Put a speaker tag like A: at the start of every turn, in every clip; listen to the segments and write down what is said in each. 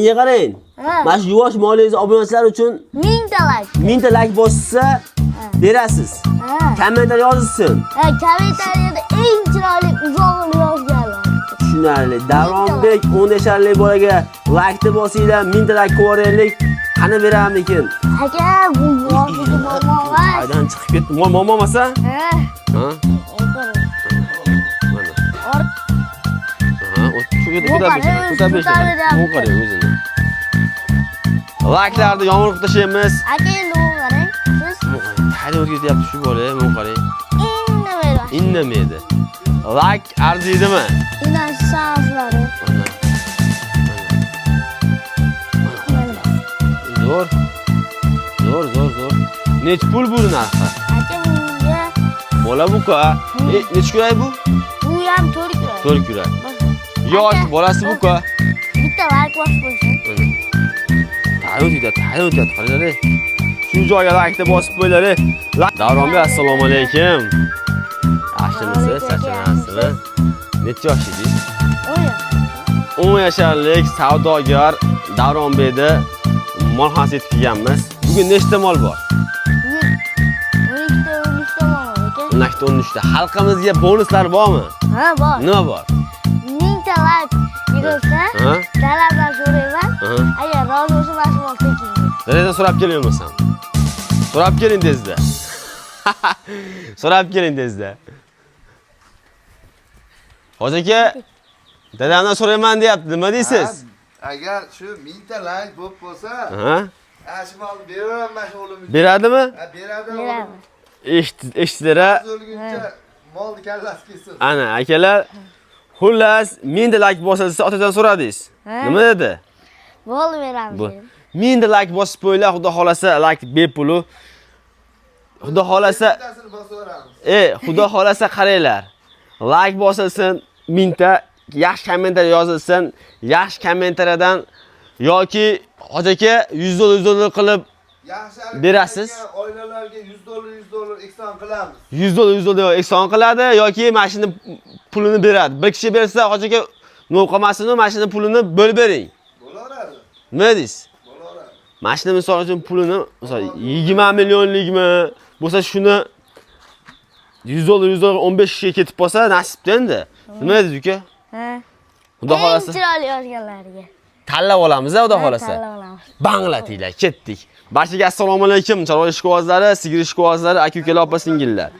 A: Menga qarang. Mana shu yuvosh molingiz obunachilar uchun
B: 1000 ta like.
A: 1000 ta like bossa berasiz. Kommentar yozilsin.
B: Kommentariyada eng chiroyli uzoqni yozganlar.
A: Tushunarli. Davronbek 10 yasharli bolaga like deb bosinglar, 1000 ta like ko'raylik. Qani beramikin?
B: Aka, bu yo'qki mo'momas.
A: Aydan chiqib ketdi. Mo'momasa? Ha? Like'larni yomg'ir tashlaymiz.
B: Aka, endi u qarang. Siz
A: qanday o'rgatyapti shu bola, men qarang.
B: indamaydi.
A: Indamaydi. Like arziydimi?
B: Inan saflari.
A: Zo'r. Nech pul bu narxi?
B: Aka, bunga
A: Bola bu-ku. Nech kurak bu?
B: bu ham 4 kilo.
A: 4 kurak. Yosh bolasi bu-ku.
B: Bitta like bosh bo'lsin.
A: Tayyor, qaranglar. Shu joyga like bosib qo'yinglar. Davronbek, assalomu alaykum. Yaxshimisiz, sachinasizmi? Necha yoshingiz? 10 yasharlik savdogar Davronbekni molxonasiga yetib kelganmiz. Bugun nechta mol bor?
B: 12 ta mol aka.
A: 13 ta. Xalqimizga bonuslar bormi?
B: Ha, bor.
A: Nima bor?
B: 1000 ta like yig'ilsa, talabdan so'rayman. Agar rozi bo'lsa, mana shu mol tekin.
A: Dadangdan so'rab kelmayapsan. So'rab keling tezda. So'rab keling tezda. Hozir aka, dadamdan so'rayman deyapti. Nima deysiz?
C: Agar shu 1000 ta like bo'lib bo'lsa, shu molni beraman shu o'g'limga.
A: Beradimi?
C: Ha, beradi.
A: Eshitdilar.
C: O'lguncha molni kallasi kelsin.
A: Ana, akalar, xullas, 1000 ta like bosilsa, otadan so'radingiz. Nima dedi?
B: Bo'ldi beramiz.
A: 1000 ta like bosib qo'yinglar, xudo xolasa like bepul. Xudo xolasa,
C: Bittasini bosib beramiz.
A: xudo xolasa qaranglar. Like bosilsin, 1000 ta yaxshi kommentar yozilsin, yaxshi kommentariyadan yoki hoji aka 100 dollar qilib
C: Yaxshi
A: berasiz.
C: Oilalarga $100 ekson qilamiz.
A: 100 dollar ekson qiladi yoki mashina pulini beradi. Bir kishi bersa, hoji aka nima qolmasin, mashina pulini bo'lib bering.
C: Bo'laveradi.
A: Nima deysiz?
C: Bo'laveradi.
A: Mashina misol uchun pulini, misol 20 millionlikmi bo'lsa shuni 100 dollar 15 kishiga ketib qolsa, nasibda endi. Nima deysiz uka? Xudo xolasa.
B: Chiroyli yozganlarga.
A: Tanlab olamiz, xudo xolasa.
B: Tanlab olamiz.
A: Banglatinglar, ketdik. Barchaga assalomu alaykum, chorvoy ishqibozlari, sigir ishqibozlari, aka-ukalar, opa-singillar.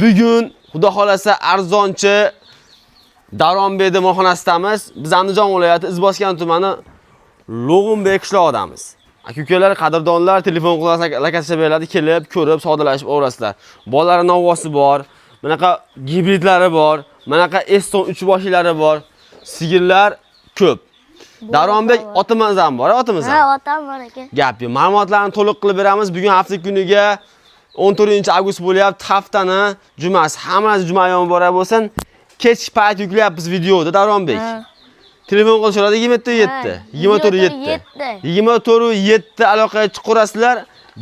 A: Bugun xudo xolasa arzonchi Davronbekni molxonasidamiz. Biz Andijon viloyati Izboskan tumani Log'unbek qishlog'idamiz. Aka-ukalar, qadrdonlar, telefon lokatsiya beriladi, kelib, ko'rib, savdolashib o'rasizlar. Bolalar novosi bor, bunaqa gibridlari bor, bunaqa Eston 3 boshlari bor. Sigirlar ko'p. Davronbek otimiz ham bor, otimiz ham.
B: Ha, otam bor aka.
A: Gap yo'q. Ma'lumotlarni to'liq qilib beramiz. Bugun hafta kuniga 14-avgust bo'lyapti. Haftani jumasi. Hammasi jumayon bora bo'lsin. Kech payt yuklayapmiz videoda Davronbek. Telefon qilishadi 27 7. 24/7 aloqaga chiqarasizlar.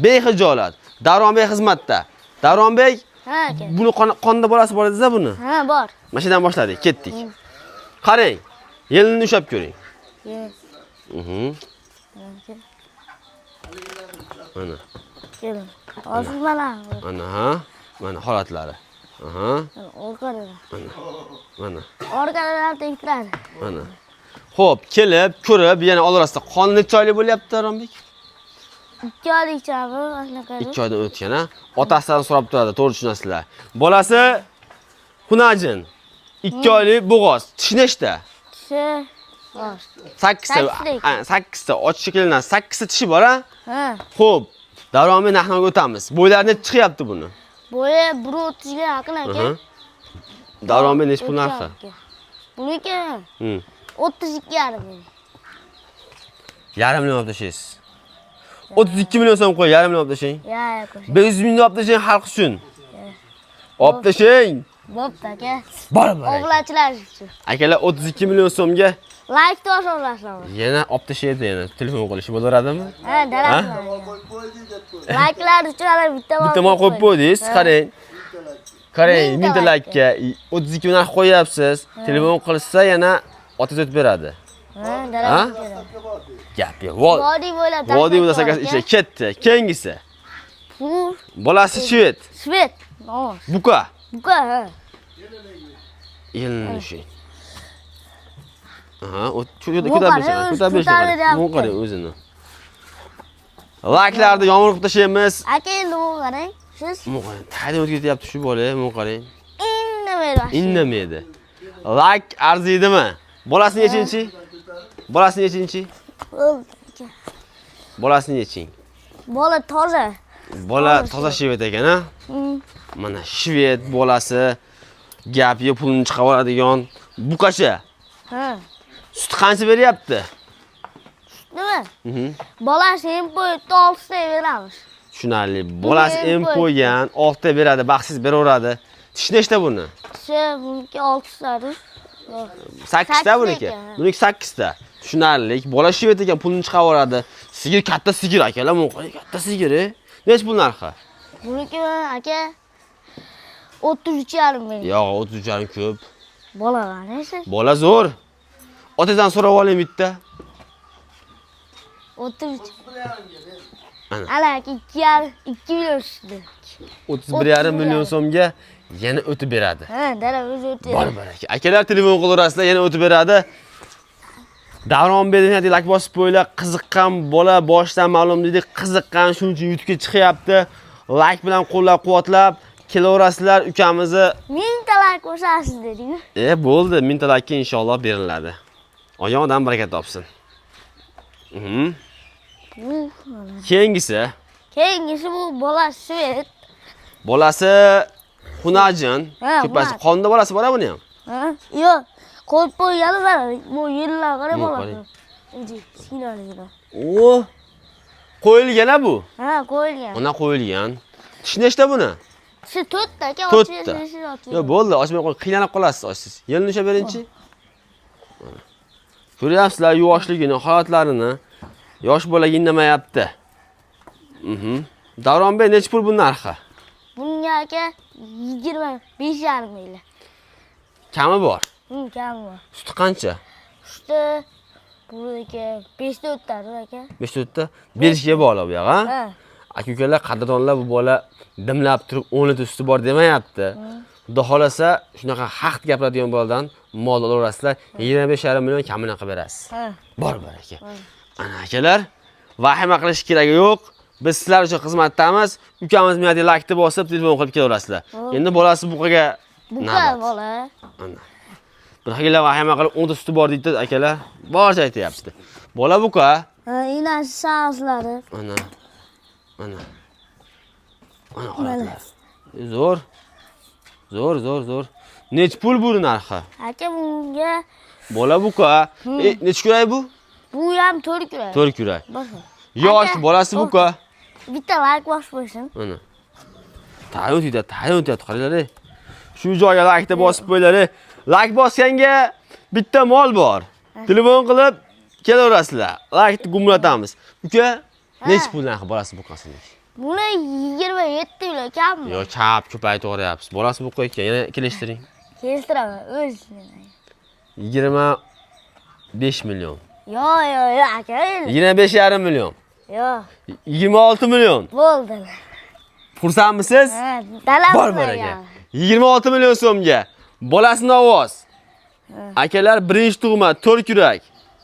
A: Behijolat. Davronbek xizmatda. Davronbek,
B: Ha aka.
A: buni qonda bolasi bor edingiz buni?
B: Ha, bor.
A: Mashinadan boshladik, ketdik. Qarang, yelini ushlab ko'ring. Mana.
B: Keling. Hozir mana.
A: Mana holatlari.
B: Orqada.
A: Mana.
B: Orqadan tektiradi.
A: Mana. Xo'p, kelib, ko'rib, yana olarasida qon necha oylik bo'lyapti Davronbek?
B: 2 oylik chabi, shunaqa.
A: 2 oydan o'tgan, ha? Otasidan so'rab turadi, to'g'ri tushunasizlar. Bolasi Xunajin. 2 oylik bo'g'oz. Tish nechta?
B: Tishi bor.
A: 8 ta. 8 ta. Ochiq kelinadi. 8 ta tishi bor, ha?
B: Ha.
A: Xo'p, Davronbek narxini o'tamiz. Bo'ylari necha chiqyapti buni?
B: Bo'yi 1.30 ga yaqin aka.
A: Davronbek necha pul narxi?
B: Buniki 32,5.
A: Yarim million olib tashlaysiz. 32 million so'm qo'y, yarim million olib tashlang.
B: Ya,
A: 500 ming olib tashlang xalq uchun. Olib tashlang.
B: bo'pti aka.
A: Bor.
B: Obunachilar uchun.
A: Akalar 32 million so'mga
B: Like to'g'rilashlar.
A: yana olib tashlaydi yana. Telefon qilishi bo'laveradimi?
B: Ha, daraxtlar. Like'lar uchun
A: Bitta mol qo'yib qo'ydingiz, qarang. Qarang, 1000 ta like ga 32 narx qo'yapsiz. Telefon qilsa yana otangiz o'tib beradi.
B: Ha, daladan keladi.
A: Gap yo'q.
B: Vodiy bo'ylab
A: Vodiy bo'lsa ichga ketdi. Keyingisi.
B: Bu
A: Bolasi shved.
B: Svet. No.
A: Buka.
B: Buka, ha.
A: Elnishi. Aha, o
B: Bu
A: ko'tarib
B: qarang,
A: Bu qarang o'zini. Layklarni yomg'ir qilib tashlaymiz.
B: Aka endi bu qarang. Siz
A: Bu qarang, taydan o'tib ketyapti shu bola, bu qarang.
B: indamaydi.
A: Indamaydi. Layk arziydimi? Bolasini yechinchi? Bolasini yechinchi? Bolasini yeching.
B: Bola toza.
A: Bola toza shved ekan, ha? Mana shved bolasi gap ye pulni chiqarib oladigan buqacha.
B: Ha.
A: Sut qancha beryapti?
B: Nima?
A: Mhm.
B: Bolasi ham qo'yibdi 6 ta beramiz.
A: Tushunarli. Bolasi em qo'ygan, 6 ta beradi, baxtsiz beraveradi. Tish nechta buni?
B: Buniki 6 tadir.
A: 8 ta buniki. Buniki 8 ta. Tushunarli. Bola shved ekan, pulni chiqarib oladi. Sigir katta sigir akalar, bu katta sigir. Nech pul narxi?
B: Buniki aka 33,5 ming.
A: Yo'q, 33,5 ko'p.
B: Bola qanisi?
A: Bola zo'r. Otangdan so'rab oling bitta.
B: 33.
A: Ana.
B: Ala aka 2 million tushdi.
A: 31,5 million so'mga yana o'tib beradi.
B: Ha, dala o'zi o'tdi.
A: Bor baraka. Akalar telefon qilaverasizlar, yana o'tib beradi. Davron berdim, lak bosib qo'ylar, qiziqqan bola boshdan ma'lum dedik, qiziqqan shuning uchun YouTube'ga chiqyapti. Like bilan qo'llab-quvvatlab kelaverasizlar ukamizni.
B: 1000 ta like ko'rsasiz dedik-ku.
A: Bo'ldi, 1000 ta like inshaalloh beriladi. Oyog'idan baraka topsin. Keyingisi.
B: Keyingisi bu bola Svet.
A: Bolasi Xunajin.
B: Ha,
A: Ko'pasi
B: Xunaj.
A: qonda bolasi bor buni ham.
B: Ha? Yo'q. Qo'yib qo'yganlar. Bu yillar qarab
A: Bu
B: bo'ladi.
A: qarang.
B: O'zi sinaladi.
A: O, qo'yilgan bu.
B: Ha, qo'yilgan.
A: Ona qo'yilgan. Tish nechta buni?
B: Shu 4 ta aka,
A: 4 ta.
B: ochib.
A: Yo'q, bo'ldi, ochmay qo'y, qiynalib qolasiz ochsiz. Yelni ushlab berinchi. Ko'ryapsizlar yuvoshligini, holatlarini. Yosh bola indamayapti. Davronbek, necha pul bu narxi?
B: Bunga aka 25,5 ming.
A: Kami bor.
B: Kami bor.
A: Suti qancha?
B: Suti buniki 5 ta o'tadi aka.
A: 5 to'rtta berishga bog'liq bu yoq, ha?
B: Ha.
A: Aka-ukalar, qadrdonlar, bu bola dimlab turib 10 ta usti bor demayapti. Xudo xolasa, shunaqa haq gapiradigan boladan mol olaverasizlar, 25,5 million kamini qilib berasiz.
B: Ha.
A: Bor aka. Ana akalar, vahima qilish keragi yo'q. Biz sizlar uchun xizmatdamiz. Ukamiz menga like bosib, telefon qilib kelaverasizlar. Endi bolasi buqaga
B: Buqa bola.
A: ana. Biroqlar vahima qilib 10 ta suti bor deydi akalar. Barcha aytayapti. Bola buqa.
B: Ha, inasi sazlari.
A: Ana. Ana. Ana holatlar. Zo'r. Zo'r. Nech pul bu narxi?
B: Aka bunga
A: Bola buqa. Nech kuray bu?
B: bu ham 4 kurak.
A: 4 kuray.
B: Boshqa.
A: Yosh
B: Aka,
A: bolasi buqa.
B: Bitta like bosib qo'ysin.
A: Ana. Tayyor qaranglar. Shu joyga like bosib qo'yinglar. Like bosganga bitta mol bor. Telefon qilib kelaverasizlar. Like gumlatamiz. Uka, nech pul narxi bolasi buqasining?
B: Buni 27 million kammi?
A: Yo'q, kap ko'paytiryapsiz. Bolasi buqa ekan, yana kelishtiring.
B: Keltiraman, o'zini.
A: 25 million.
B: Yo'q, aka.
A: 25,5 million.
B: Yo'q,
A: 26 million.
B: bo'ldi.
A: Xursandmisiz?
B: Ha, dalab
A: Bor aka. 26 million so'mga. Bolasini ovoz. Akalar, birinchi tug'ma 4 kurak.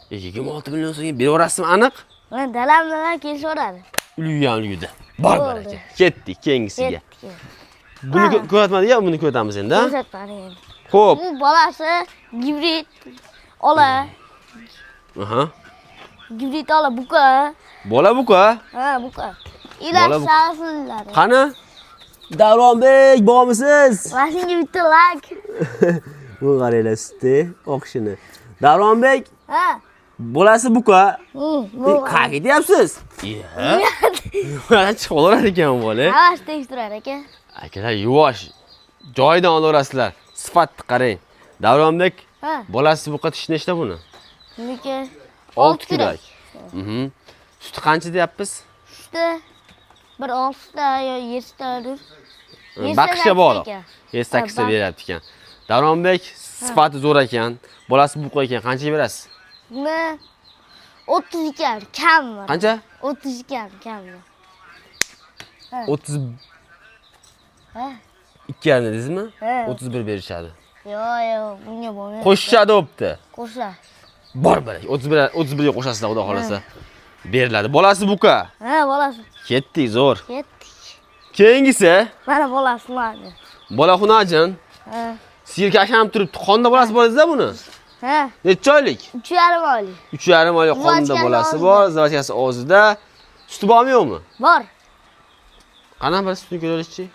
A: 26 million so'mga beraverasizmi aniq?
B: Men dalamdan kelishoradi.
A: Uluydi. Bor aka. Ketdik keyingisiga.
B: Ketdi.
A: Buni ko'rmatmadik, buni ko'ramiz endi.
B: Ko'rsatmadim.
A: Xo'p.
B: Bu bolasi gibrid ola.
A: Aha.
B: Gibrid ola buqa.
A: Bola buqa.
B: Ha, buqa. Ilaç
A: Bola bu-
B: sağsınlar.
A: Qani? Davronbek, bormisiz?
B: Vaşinga bitta like.
A: Bu qaranglar suti, oqishini. Davronbek,
B: Ha.
A: bolasi buqa.
B: Bu.
A: Qayerga ketyapsiz? Mana chiqib olar ekan bola.
B: Havaş teksturar aka.
A: Akalar yuvosh. Joyidan olaverasizlar. Sifatni qarang. Davronbek,
B: Ha.
A: bolasi buqa tish nechta buni?
B: Buniki
A: 6 kurak. Suti qancha deyapmiz?
B: İşte bir 6 ta yo 7 tadir.
A: Baqishga bog'liq. 7-8 ta beryapti ekan. Davronbek, sifati zo'r ekan. Bolasi buqa ekan. Qancha berasiz?
B: Buni 32 kam bor.
A: Qancha?
B: 32 kam bor.
A: 30
B: Ha?
A: 2 yarim dedingizmi?
B: Ha.
A: 31 berishadi.
B: Yo'q, bunga bo'lmaydi.
A: Qo'shishadi bo'pti.
B: Qo'shlar.
A: Bor barak. 31 ga qo'shasizlar, xudo xolasa. Beriladi. Bolasi buka.
B: Ha, bolasi.
A: Ketdik, zo'r.
B: Ketdik.
A: Keyingisi,
B: Mana bolasi mani.
A: bola xunajin.
B: Ha.
A: Sirka ham turibdi. Qonda bolasi bor edi-da buni.
B: Ha.
A: Necha oylik?
B: 3,5 oylik.
A: 3,5 oylik qonda
B: Zavochkasi
A: bolasi
B: og'zida.
A: bor, zavachkasi og'zida. Suti bormi yo'qmi?
B: Bor.
A: Qanaqa bir sutni ko'rishchi?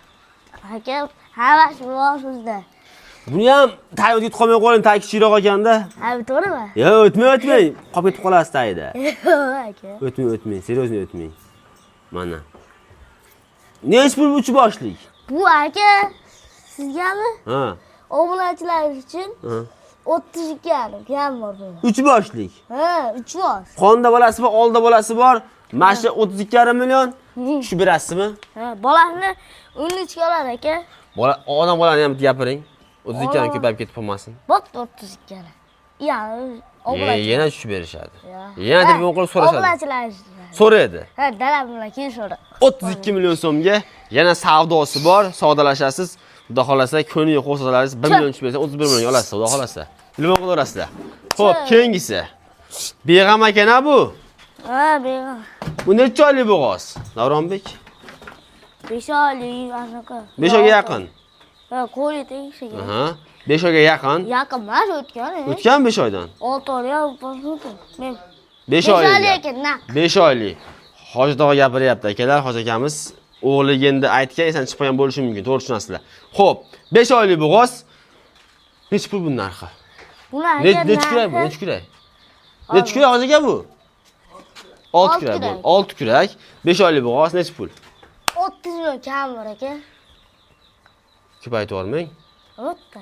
B: Aka, hammasi bor sizda.
A: Buni ham tay o'tib qolmay qo'ying, tay kichikroq ekanda.
B: Ha, to'g'rimi?
A: Yo'q, o'tmay. Qolib ketib qolasiz tayda.
B: Yo'q, aka.
A: O'tmay, seriyozno o'tmay. Mana. Nech pul 3 boshlik?
B: Bu aka sizgami?
A: Ha.
B: Obunachilar uchun
A: Ha.
B: 32 yarim kam bor bu.
A: 3 boshlik.
B: Ha, 3 bosh.
A: Qonda bolasi bor, olda bolasi bor. Mana shu 32,5 million. Shu berasizmi?
B: Ha, bolasini 13 ga olar aka.
A: Bola, odam bolani ham gapiring. 32 dan ko'payib ketib qolmasin.
B: Bo'pti 32 yarim. Ya, obunachilar.
A: Yana shu berishadi. Yana telefon qilib so'rashadi.
B: Obunachilar.
A: So'raydi.
B: Ha, dalam bilan keyin so'ra.
A: 32 million so'mga yana savdosi bor, savdolashasiz. Xudo xolasa, ko'niga qo'shsalaringiz 1 million tushib bersa 31 million olasiz, xudo xolasa. Nima qilaverasizlar? Xo'p, keyingisi. Beg'am akana bu.
B: Ha, beg'am.
A: Bu necha oylik bo'g'oz? Davronbek?
B: 5 oylik anaqa.
A: 5 oyga yaqin.
B: Ha, qo'li tegishiga.
A: Aha. 5 oyga yaqin.
B: Yaqin emas o'tgan.
A: O'tgan 5 oydan.
B: 6 oy bo'ldi. Men
A: 5
B: oylik
A: oylik.
B: ekan, naq.
A: 5 oylik. Hoji tog'a gapiryapti akalar, hoji akamiz o'g'liga endi aytgan, esan chiqib qolgan bo'lishi mumkin, to'g'ri tushunasizlar. Xo'p, 5 oylik bo'g'oz. Necha pul bu narxi?
B: Bular
A: Necha kurak bu? Necha kurak? Necha kurak hoji aka bu? 6 kurak bu. 6 kurak. 5 oylik bo'g'oz necha pul?
B: 30 million kam bor aka.
A: Ko'p aytvormang.
B: Bo'pti.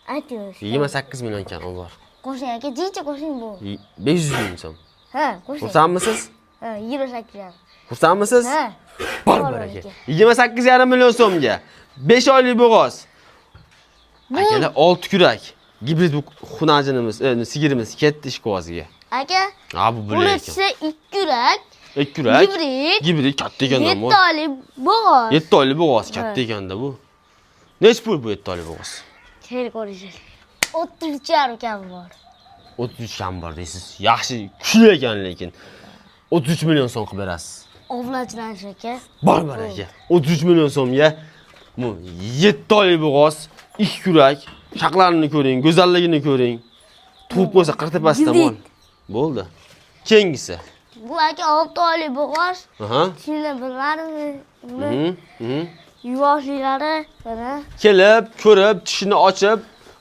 B: Aytamiz.
A: 28 million kam bor.
B: Qo'shing aka, jincha qo'shing bu.
A: 500 ming so'm.
B: Ha, qo'shing.
A: Xursandmisiz?
B: Ha, 28 yarim.
A: Xursandmisiz?
B: Ha.
A: Bor aka. 28,5 million so'mga 5 oylik bo'g'oz. Akalar 6 kurak. Gibrid bu xunajinimiz, sigirimiz ketdi ishqo'ziga.
B: Aka,
A: Ha bu
B: buni
A: bo'lar ekan.
B: ichsa 2 yurak.
A: 2 kurak.
B: Gibrid.
A: Gibrid katta ekanda
B: 7
A: bu.
B: oylik bo'g'oz.
A: 7 oylik bo'g'oz katta ekanda bu. Nech pul bu 7 oylik bo'g'oz?
B: Keyin ko'rishasiz. 33 yarim kam bor.
A: 33 kam bor deysiz. Yaxshi kuchli ekan lekin. 33 million so'm qilib berasiz.
B: Ovlachlanish aka.
A: Bor aka. 33 million so'mga bu 7 oylik bo'g'oz, 2 kurak, shaqlarini ko'ring, go'zalligini ko'ring. Tug'ib qo'ysa qirtepasidan mol. Bo'ldi. Keyingisi.
B: Bu aka 6 oylik bo'g'oz.
A: Aha.
B: Shuni bilmadimmi?
A: Mhm.
B: Yuvoshlari mana.
A: Kelib, ko'rib, tishini ochib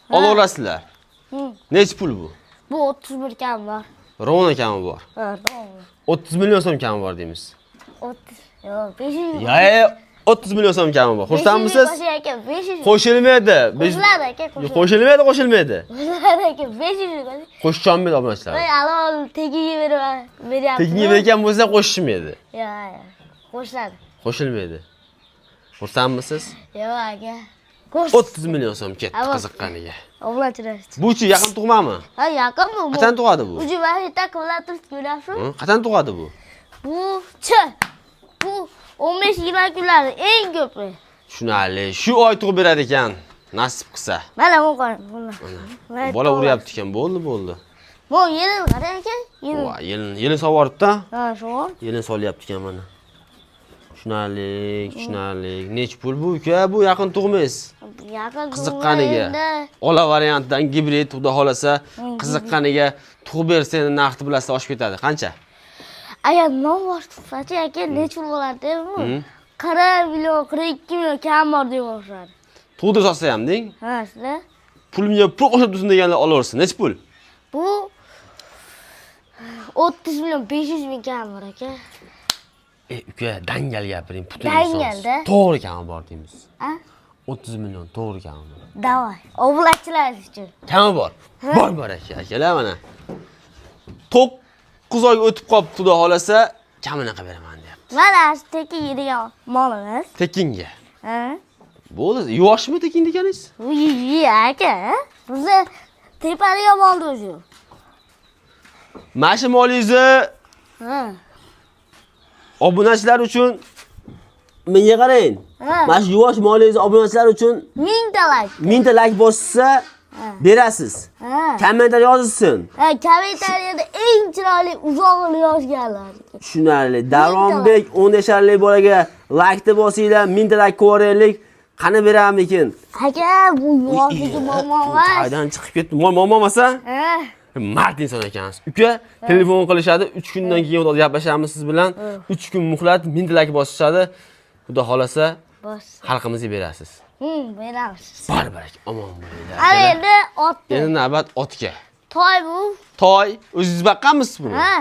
A: olaverasizlar.
B: Hı.
A: Nech pul bu?
B: Bu 31 kam bor.
A: Rovna kami bor.
B: Ha, to'g'ri.
A: 30 million so'm kami bor deymiz.
B: 30. Yo'q, 500.
A: Ya, 30 million so'm kami bor. Xursandmisiz?
B: Qo'shing aka, 500.
A: Qo'shilmaydi.
B: Qo'shiladi aka, qo'shiladi.
A: Qo'shilmaydi, qo'shilmaydi.
B: Qo'shiladi aka, 500 qo'shing.
A: Qo'shicholmaydi obunachilar.
B: Voy, alol tegiga beryapti.
A: Tekinga bergan bo'lsa qo'shishmaydi.
B: Yo'q, qo'shiladi.
A: Qo'shilmaydi. Xursandmisiz?
B: Yo'q aka. Qo'sh.
A: 30 million so'm ketdi
B: Avo.
A: qiziqqaniga.
B: Ovlachilar.
A: Bu-chi yaqin tug'mami?
B: Ha, yaqin bu.
A: Qachon tug'adi bu?
B: Uji bari tak bilan turib ko'ryapsiz?
A: Qachon tug'adi bu?
B: Bu 15-20 kunlarda eng ko'pi.
A: Tushunali. Shu oy tug'ib beradi ekan, nasib qilsa.
B: Mana bu qara.
A: Bola uryapti ekan, bo'ldi.
B: Bu yelin qarang aka.
A: Voy, yelin sovoribdi-da.
B: Ha, shu.
A: Yelin solyapti ekan mana. Tushunalik. Nech pul bu uka? Bu yaqin tug'miz.
B: Yaqin
A: Qiziqqaniga. Ola variantdan gibrid, xudo xolasa, qiziqqaniga tug'ib bersa endi narxi bilasizlar oshib ketadi. Qancha?
B: Agar non boshqacha aka necha pul bo'ladi bu? 40 million, 42 million kam bor deb o'xshadi.
A: Tug'dirib sotsa ham deng.
B: Ha, sizlar?
A: Pulimga pul qo'shib tursin deganlar olaversin. Nech pul?
B: Bu 30 million 500 ming kam bor aka.
A: Uka, dangal gapiring, putin
B: Dangalda?
A: To'g'ri kami bor deymiz.
B: Ha?
A: 30 million to'g'ri kami bor.
B: Davay. Ovlachilar uchun.
A: Kami bor. Bor akalar mana. 9 oy o'tib qolibdi, xudo xolasa, kamini qilib beraman deyapti.
B: Mana shu tekin yeydigan molimiz.
A: Tekinga.
B: Ha?
A: Bo'ldi, yuvoshmi tekin deganingiz?
B: Uy, aka. Bizni tepadigan moldi o'sha.
A: Mana shu molingizni
B: Ha.
A: obunachilar uchun menga qarang.
B: Ha.
A: Mana shu yuvosh molingizni obunachilar uchun
B: 1000 ta like.
A: 1000 ta like bossa berasiz.
B: Ha.
A: Kommentar yozilsin.
B: Ha, kommentariyada eng chiroyli uzoqni yozganlar.
A: Tushunarli. Davronbek 10 yasharli bolaga like deb bosinglar, 1000 ta like ko'raylik. Qani beramikin?
B: Aka, bu yoshniki muammo emas.
A: Qaydan chiqib ketdi? Muammo emas-a?
B: Ha.
A: Mard inson ekansiz. Uka, telefon qilishadi, 3 kundan keyin gaplashamiz siz bilan. 3 kun muhlat, 1000 ta like bosishadi. Xudo xolasa,
B: Bos.
A: xalqimizga berasiz.
B: Beramiz.
A: Barbarak, omon bo'linglar.
B: Ana endi otni.
A: Endi navbat otga.
B: Toy bu.
A: Toy, o'zingiz baqqanmisiz buni?
B: Ha.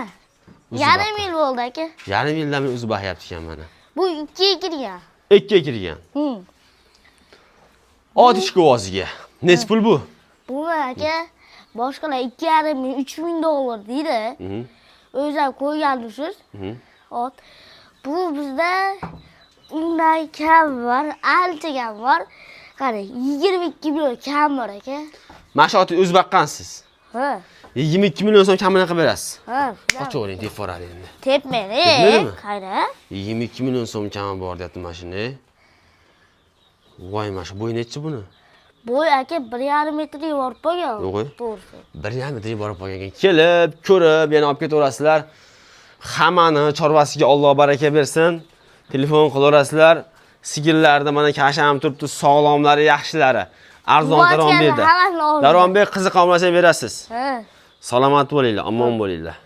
A: O'zi
B: Yarim
A: baqqan.
B: yil bo'ldi aka.
A: Yarim yildan men o'zi bahyapti ekan mana.
B: Bu 2 ga kirgan.
A: 2 ga kirgan. Ot ishqovoziga. Nech pul bu?
B: Bu aka boshqalar 2,5 ming, 3 ming dollar deydi. O'zim qo'yganmisiz? Ot. Bu bizda undan kam var, ancha kam var. Qarang, 22 million kam bor aka.
A: Mana shu otni o'zi baqqansiz.
B: Ha.
A: 22 million so'm kamini qilib berasiz.
B: Ha.
A: Ochavering, deb boradi endi.
B: Tepmani.
A: Tepmadimi?
B: Qayda?
A: 22 million so'm kami bor deyapti mashina. Voy, mana shu bo'yi nechi buni?
B: Bo'y aka 1,5 metrga borib qolgan.
A: Yo'q.
B: To'g'ri.
A: 1,5 metrga borib qolgan ekan. Kelib, ko'rib, yana olib ketaverasizlar. Hammani chorvasiga Alloh baraka bersin. Telefon qilaverasizlar. Sigirlarda mana kasham turibdi, sog'lomlari, yaxshilari. Arzon Davronbekda. Davronbek qiziq olmasa berasiz.
B: Ha.
A: Salomat bo'linglar, omon bo'linglar.